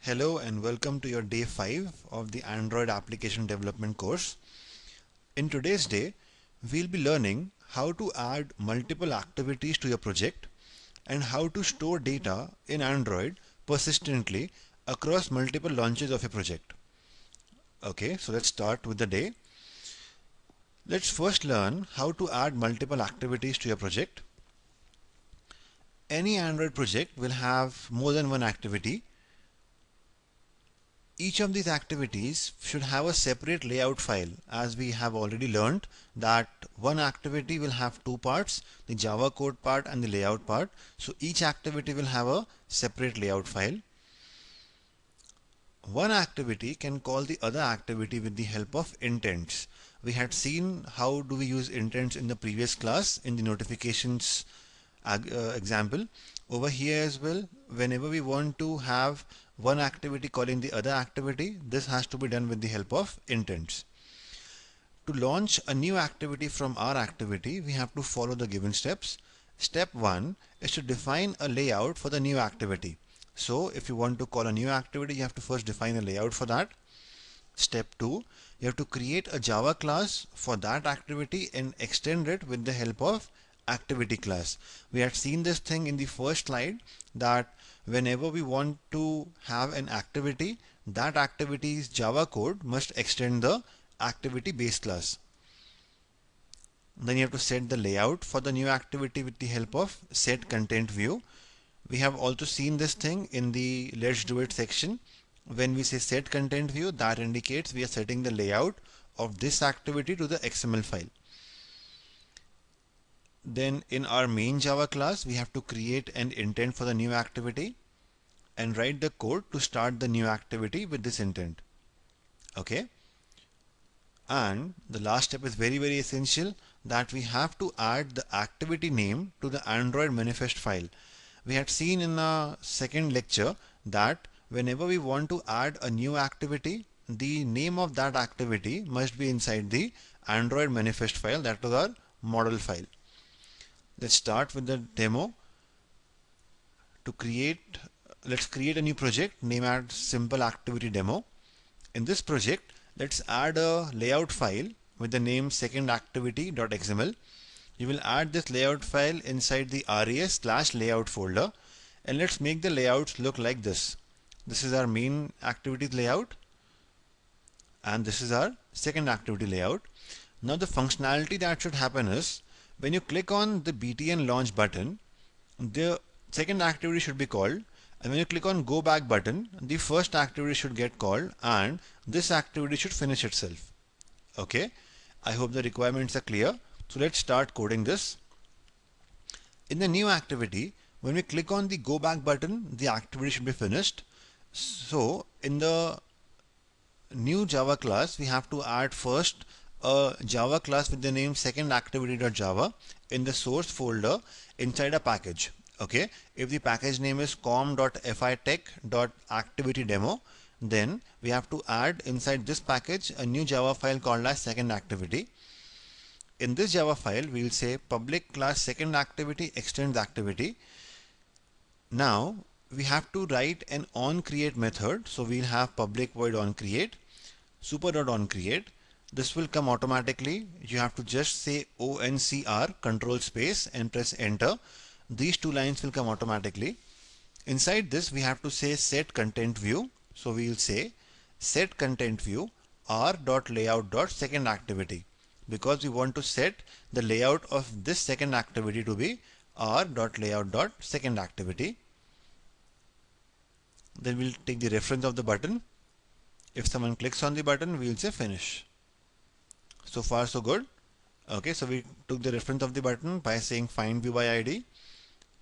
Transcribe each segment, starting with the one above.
Hello and welcome to your day 5 of the Android application development course. In today's day, we'll be learning how to add multiple activities to your project and how to store data in Android persistently across multiple launches of a project. Okay, so let's start with the day. Let's first learn how to add multiple activities to your project. Any Android project will have more than one activity. Each of these activities should have a separate layout file, as we have already learned that one activity will have two parts, the Java code part and the layout part. So each activity will have a separate layout file. One activity can call the other activity with the help of intents. We had seen how do we use intents in the previous class in the notifications example. Over here as well, whenever we want to have one activity calling the other activity, this has to be done with the help of intents. To launch a new activity from our activity, we have to follow the given steps. Step 1 is to define a layout for the new activity. So if you want to call a new activity, you have to first define a layout for that. Step 2, you have to create a Java class for that activity and extend it with the help of activity class. We had seen this thing in the first slide that whenever we want to have an activity, that activity's Java code must extend the activity base class. Then you have to set the layout for the new activity with the help of set content view. We have also seen this thing in the let's do it section. When we say set content view, that indicates we are setting the layout of this activity to the XML file. Then in our main Java class, we have to create an intent for the new activity and write the code to start the new activity with this intent. Okay. And the last step is very essential, that we have to add the activity name to the Android manifest file. We had seen in the second lecture that whenever we want to add a new activity, the name of that activity must be inside the Android manifest file, that is our model file. Let's start with the demo. Let's create a new project, name as simple activity demo. In this project, let's add a layout file with the name secondactivity.xml. You will add this layout file inside the res/layout folder, and let's make the layouts look like this. This is our main activities layout and this is our second activity layout. Now the functionality that should happen is when you click on the btn launch button, the second activity should be called, and when you click on go back button, the first activity should get called and this activity should finish itself. Okay, I hope the requirements are clear. So let's start coding this. In the new activity, when we click on the go back button, the activity should be finished. So in the new Java class, we have to add first a Java class with the name secondactivity.java in the source folder inside a package. Okay, if the package name is com.fitech.activitydemo, then we have to add inside this package a new Java file called as secondactivity. In this Java file, we will say public class secondactivity extends activity. Now we have to write an onCreate method. So we'll have public void onCreate, super.onCreate. This will come automatically. You have to just say oncr control space and press enter. These two lines will come automatically. Inside this, we have to say set content view. So we will say set content view r.layout.secondactivity, because we want to set the layout of this second activity to be r.layout.secondactivity. Then we'll take the reference of the button. If someone clicks on the button, we will say finish. So far so good. Okay, so we took the reference of the button by saying find view by ID.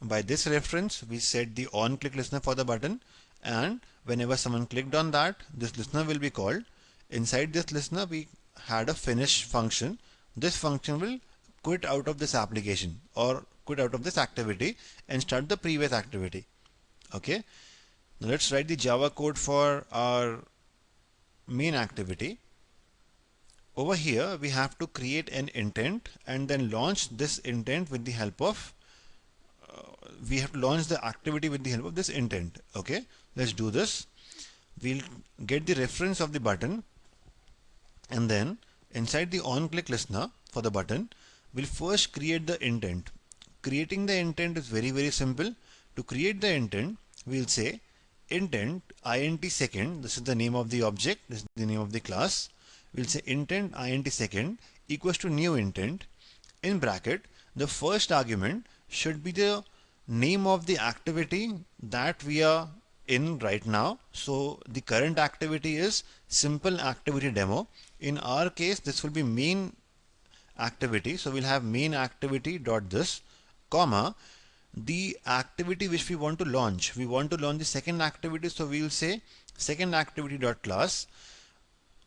By this reference, we set the on click listener for the button, and whenever someone clicked on that, this listener will be called. Inside this listener, we had a finish function. This function will quit out of this application or quit out of this activity and start the previous activity. Okay, now let's write the Java code for our main activity. Over here, we have to create an intent and then launch this intent with the help of we have to launch the activity with the help of this intent. Okay, let's do this. we'll get the reference of the button, and then inside the on-click listener for the button, we'll first create the intent. Creating the intent is very simple. To create the intent, we'll say intent int second. This is the name of the object. This is the name of the class. We'll say intent int second equals to new intent. In bracket, the first argument should be the name of the activity that we are in right now. So the current activity is simple activity demo. In our case, this will be main activity. So we'll have main activity dot this, comma, the activity which we want to launch. We want to launch the second activity, so we will say second activity dot class.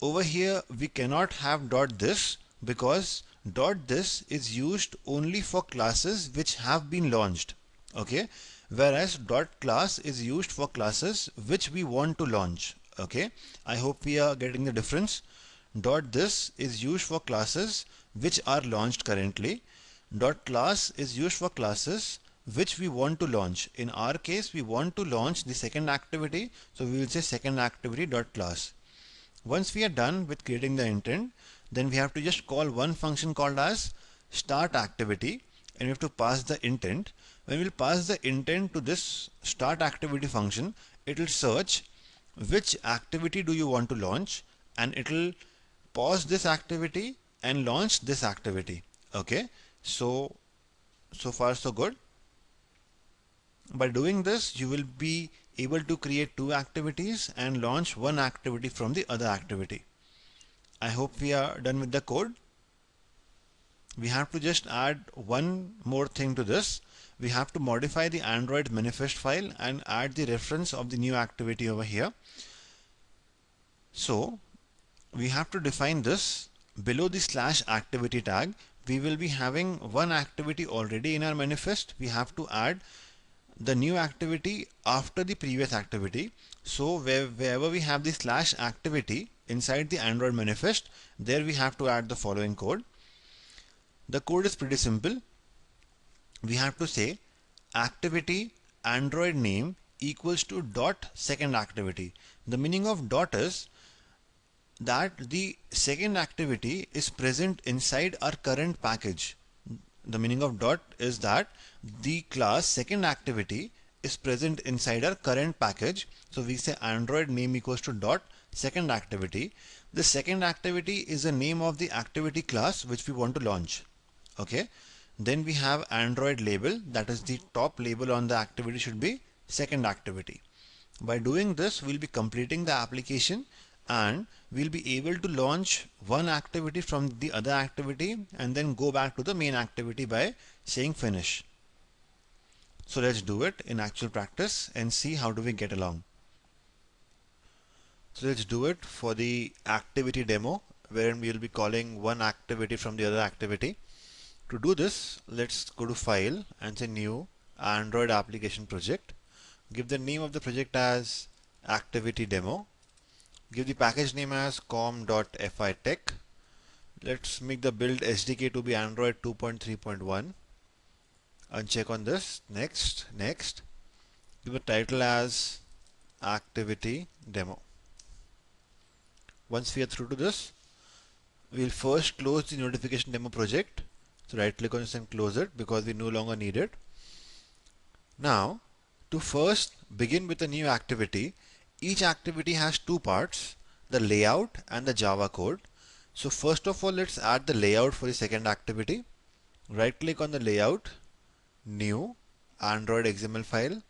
Over here we cannot have dot this because dot this is used only for classes which have been launched. Okay, whereas dot class is used for classes which we want to launch. Okay, I hope we are getting the difference. Dot this is used for classes which are launched currently. Dot class is used for classes which we want to launch. In our case, we want to launch the second activity, so we will say second activity dot class. Once we are done with creating the intent, then we have to just call one function called as start activity, and we have to pass the intent. When we'll pass the intent to this start activity function, it will search which activity do you want to launch, and it will pause this activity and launch this activity. Okay, so far so good. By doing this, you will be able to create two activities and launch one activity from the other activity. I hope we are done with the code. We have to just add one more thing to this. We have to modify the Android manifest file and add the reference of the new activity over here. So we have to define this below the slash activity tag. We will be having one activity already in our manifest. We have to add the new activity after the previous activity. So wherever we have the slash activity inside the Android manifest, there we have to add the following code. The code is pretty simple. We have to say activity Android name equals to dot second activity. The meaning of dot is that the second activity is present inside our current package. The meaning of dot is that the class second activity is present inside our current package. So we say Android name equals to dot second activity. The second activity is the name of the activity class which we want to launch. Okay. Then we have Android label, that is the top label on the activity should be second activity. By doing this, we'll be completing the application and we'll be able to launch one activity from the other activity and then go back to the main activity by saying finish. So let's do it in actual practice and see how do we get along. So let's do it for the activity demo, wherein we will be calling one activity from the other activity. To do this, let's go to File and say New Android Application Project. Give the name of the project as Activity Demo. Give the package name as com.fitech. Let's make the build SDK to be Android 2.3.1. Uncheck on this. Next. Give the title as Activity Demo. Once we are through to this, we'll first close the notification demo project. So right click on this and close it because we no longer need it. Now, to first begin with a new activity, each activity has two parts, the layout and the Java code. So first of all, let's add the layout for the second activity. Right click on the layout, new Android XML file.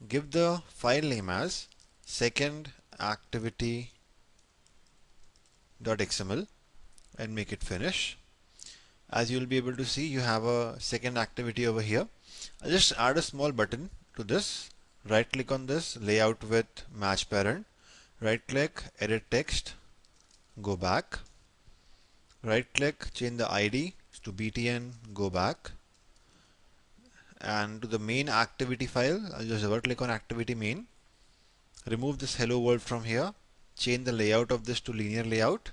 Give the file name as second activity.xml and make it finish. As you will be able to see, you have a second activity over here. I'll just add a small button to this. Right click on this, layout with match parent. Right click, edit text, go back. Right click, change the ID to btn, go back. And to the main activity file, I'll just double click on activity main. Remove this hello world from here. Change the layout of this to linear layout.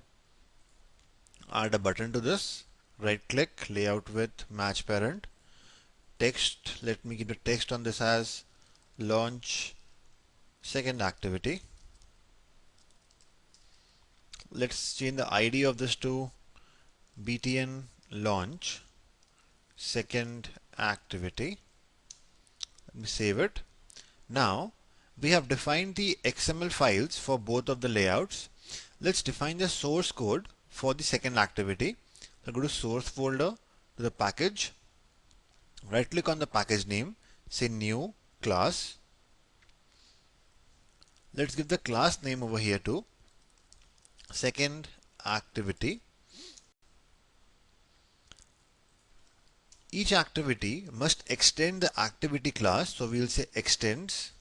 Add a button to this. Right click, layout with match parent. Text, let me give the text on this as launch second activity. let's change the ID of this to BTN launch second activity. Let me save it. Now we have defined the XML files for both of the layouts. Let's define the source code for the second activity. So go to source folder, to the package, right click on the package name, say new class. Let's give the class name over here to second activity. Each activity must extend the activity class, so we will say extends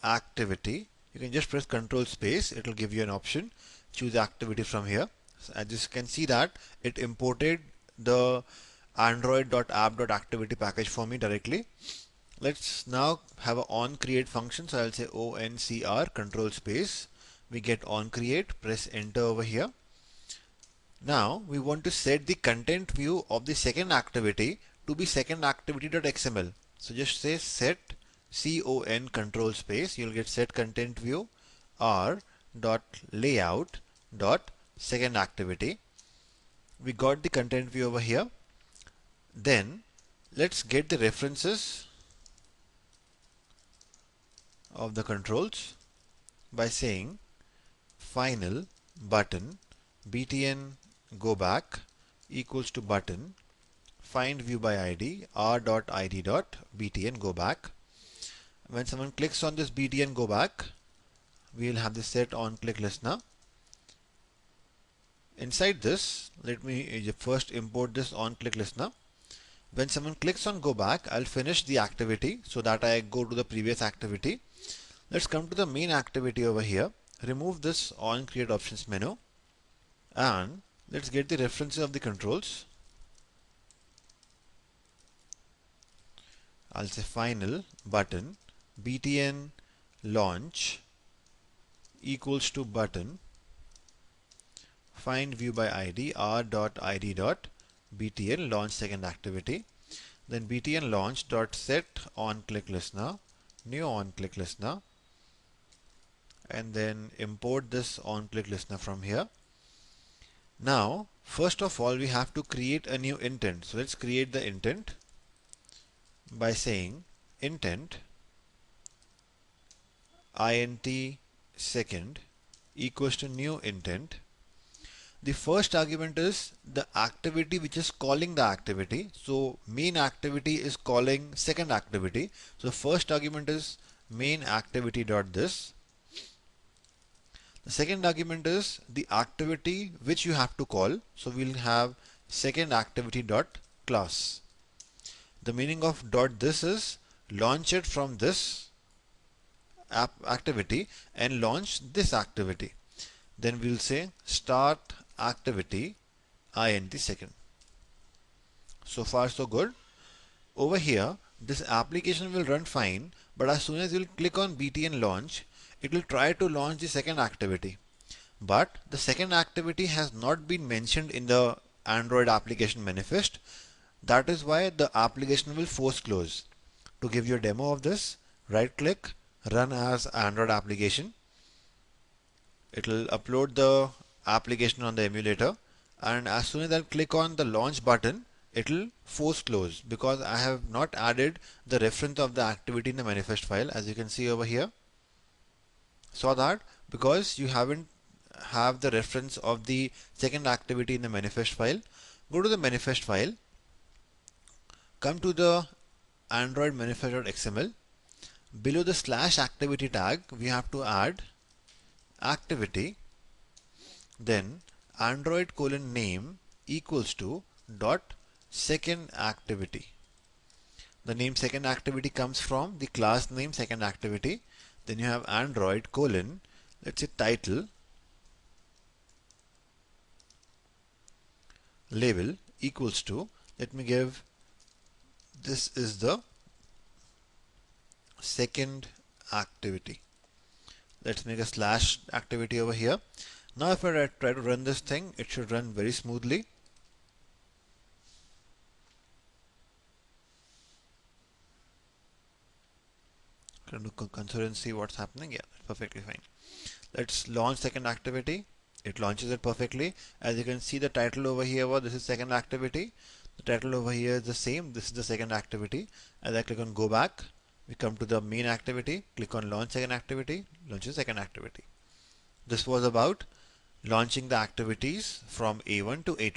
activity. You can just press Control space, it will give you an option. Choose activity from here. So as you can see that it imported the android.app.activity package for me directly. Let's now have an onCreate function. So I'll say oncr Control space. We get onCreate, press enter over here. Now we want to set the content view of the second activity to be second activity.xml. So just say set con control space. You'll get set content view r dot layout dot second activity. We got the content view over here. Then let's get the references of the controls by saying final button btn go back equals to button find view by id r.id.btn go back. When someone clicks on this btn go back, we will have this set on click listener. Inside this, let me first import this on click listener. When someone clicks on go back, I'll finish the activity so that I go to the previous activity. Let's come to the main activity over here. Remove this on create options menu and let's get the references of the controls. I'll say final button btn launch equals to button find view by id r.id.btn launch second activity. Then btn launch dot set on click listener, new on click listener, and then import this on click listener from here. Now first of all we have to create a new intent. So let's create the intent by saying intent int second equals to new intent. The first argument is the activity which is calling the activity. So main activity is calling second activity. So first argument is main activity dot this. The second argument is the activity which you have to call. So we'll have second activity dot class. The meaning of dot this is launch it from this app activity and launch this activity. Then we'll say start activity int second. So far so good. Over here this application will run fine, but as soon as you'll click on btn launch, it will try to launch the second activity. But the second activity has not been mentioned in the Android application manifest. That is why the application will force close. To give you a demo of this, right click, run as Android application. It will upload the application on the emulator, and as soon as I click on the launch button, it will force close because I have not added the reference of the activity in the manifest file, as you can see over here. Saw that because you haven't have the reference of the second activity in the manifest file. Go to the manifest file, come to the Android manifest.xml. Below the slash activity tag, we have to add activity, then Android colon name equals to dot second activity. The name second activity comes from the class name second activity. Then you have Android colon, let's say title, label equals to, let me give, this is the second activity. Let's make a slash activity over here. Now if I try to run this thing, it should run very smoothly. Can do console and see what's happening. Yeah, that's perfectly fine. Let's launch second activity. It launches it perfectly. As you can see, the title over here was this is second activity. The title over here is the same. This is the second activity. As I click on go back, we come to the main activity. Click on launch second activity. Launches second activity. This was about launching the activities from A1 to A2.